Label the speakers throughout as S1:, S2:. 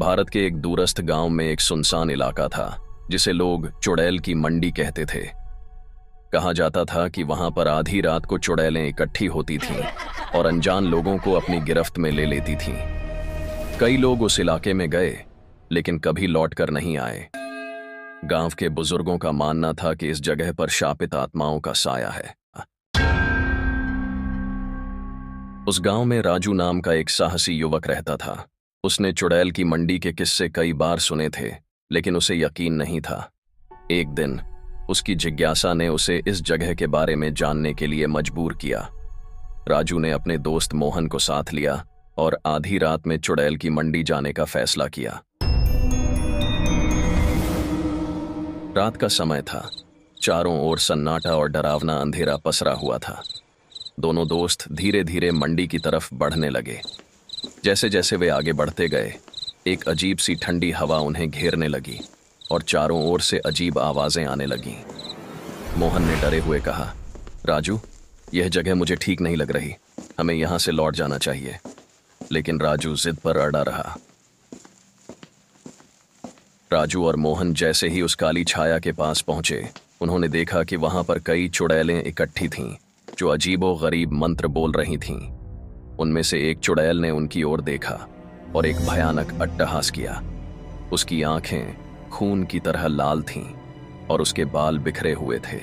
S1: भारत के एक दूरस्थ गांव में एक सुनसान इलाका था जिसे लोग चुड़ैल की मंडी कहते थे। कहा जाता था कि वहां पर आधी रात को चुड़ैलें इकट्ठी होती थीं और अनजान लोगों को अपनी गिरफ्त में ले लेती थीं। कई लोग उस इलाके में गए लेकिन कभी लौटकर नहीं आए। गांव के बुजुर्गों का मानना था कि इस जगह पर शापित आत्माओं का साया है। उस गांव में राजू नाम का एक साहसी युवक रहता था। उसने चुड़ैल की मंडी के किस्से कई बार सुने थे लेकिन उसे यकीन नहीं था। एक दिन उसकी जिज्ञासा ने उसे इस जगह के बारे में जानने के लिए मजबूर किया। राजू ने अपने दोस्त मोहन को साथ लिया और आधी रात में चुड़ैल की मंडी जाने का फैसला किया। रात का समय था। चारों ओर सन्नाटा और डरावना अंधेरा पसरा हुआ था। दोनों दोस्त धीरे धीरे मंडी की तरफ बढ़ने लगे। जैसे जैसे वे आगे बढ़ते गए, एक अजीब सी ठंडी हवा उन्हें घेरने लगी और चारों ओर से अजीब आवाजें आने लगीं। मोहन ने डरे हुए कहा, राजू, यह जगह मुझे ठीक नहीं लग रही, हमें यहां से लौट जाना चाहिए। लेकिन राजू जिद पर अड़ा रहा। राजू और मोहन जैसे ही उस काली छाया के पास पहुंचे, उन्होंने देखा कि वहां पर कई चुड़ैलें इकट्ठी थीं जो अजीबो-गरीब मंत्र बोल रही थीं। उनमें से एक चुड़ैल ने उनकी ओर देखा और एक भयानक अट्टहास किया। उसकी आंखें खून की तरह लाल थीं और उसके बाल बिखरे हुए थे।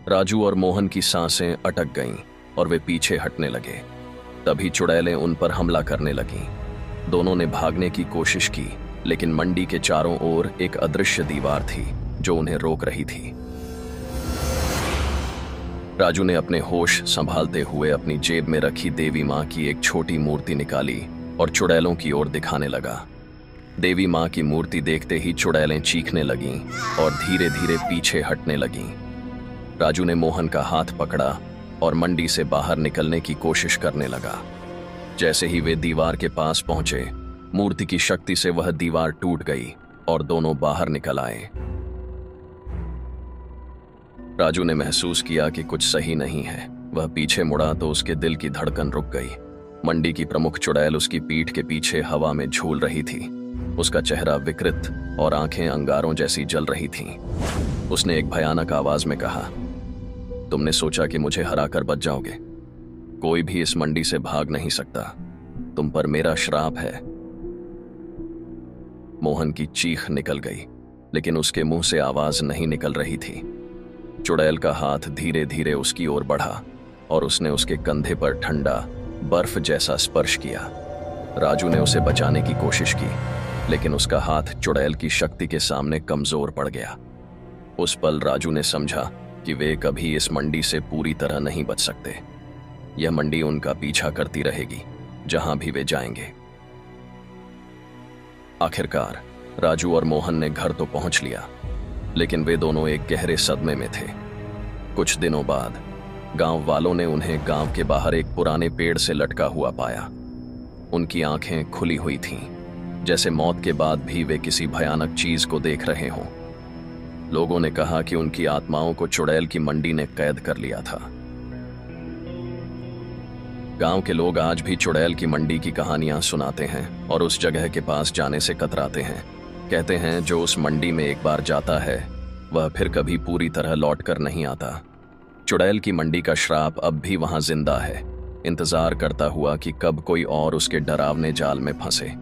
S1: राजू और मोहन की सांसें अटक गईं और वे पीछे हटने लगे। तभी चुड़ैलें उन पर हमला करने लगीं। दोनों ने भागने की कोशिश की लेकिन मंडी के चारों ओर एक अदृश्य दीवार थी जो उन्हें रोक रही थी। राजू ने अपने होश संभालते हुए अपनी जेब में रखी देवी माँ की एक छोटी मूर्ति निकाली और चुड़ैलों की ओर दिखाने लगा। देवी माँ की मूर्ति देखते ही चुड़ैलें चीखने लगीं और धीरे धीरे पीछे हटने लगीं। राजू ने मोहन का हाथ पकड़ा और मंडी से बाहर निकलने की कोशिश करने लगा। जैसे ही वे दीवार के पास पहुंचे, मूर्ति की शक्ति से वह दीवार टूट गई और दोनों बाहर निकल आए। राजू ने महसूस किया कि कुछ सही नहीं है। वह पीछे मुड़ा तो उसके दिल की धड़कन रुक गई। मंडी की प्रमुख चुड़ैल उसकी पीठ के पीछे हवा में झूल रही थी। उसका चेहरा विकृत और आंखें अंगारों जैसी जल रही थीं। उसने एक भयानक आवाज में कहा, तुमने सोचा कि मुझे हराकर बच जाओगे? कोई भी इस मंडी से भाग नहीं सकता। तुम पर मेरा श्राप है। मोहन की चीख निकल गई लेकिन उसके मुंह से आवाज नहीं निकल रही थी। चुड़ैल का हाथ धीरे धीरे उसकी ओर बढ़ा और उसने उसके कंधे पर ठंडा बर्फ जैसा स्पर्श किया। राजू ने उसे बचाने की कोशिश की लेकिन उसका हाथ चुड़ैल की शक्ति के सामने कमजोर पड़ गया। उस पल राजू ने समझा कि वे कभी इस मंडी से पूरी तरह नहीं बच सकते। यह मंडी उनका पीछा करती रहेगी जहां भी वे जाएंगे। आखिरकार राजू और मोहन ने घर तो पहुंच लिया लेकिन वे दोनों एक गहरे सदमे में थे। कुछ दिनों बाद गांव वालों ने उन्हें गांव के बाहर एक पुराने पेड़ से लटका हुआ पाया। उनकी आंखें खुली हुई थीं, जैसे मौत के बाद भी वे किसी भयानक चीज को देख रहे हों। लोगों ने कहा कि उनकी आत्माओं को चुड़ैल की मंडी ने कैद कर लिया था। गांव के लोग आज भी चुड़ैल की मंडी की कहानियां सुनाते हैं और उस जगह के पास जाने से कतराते हैं। कहते हैं जो उस मंडी में एक बार जाता है वह फिर कभी पूरी तरह लौटकर नहीं आता। चुड़ैल की मंडी का श्राप अब भी वहां जिंदा है, इंतजार करता हुआ कि कब कोई और उसके डरावने जाल में फंसे।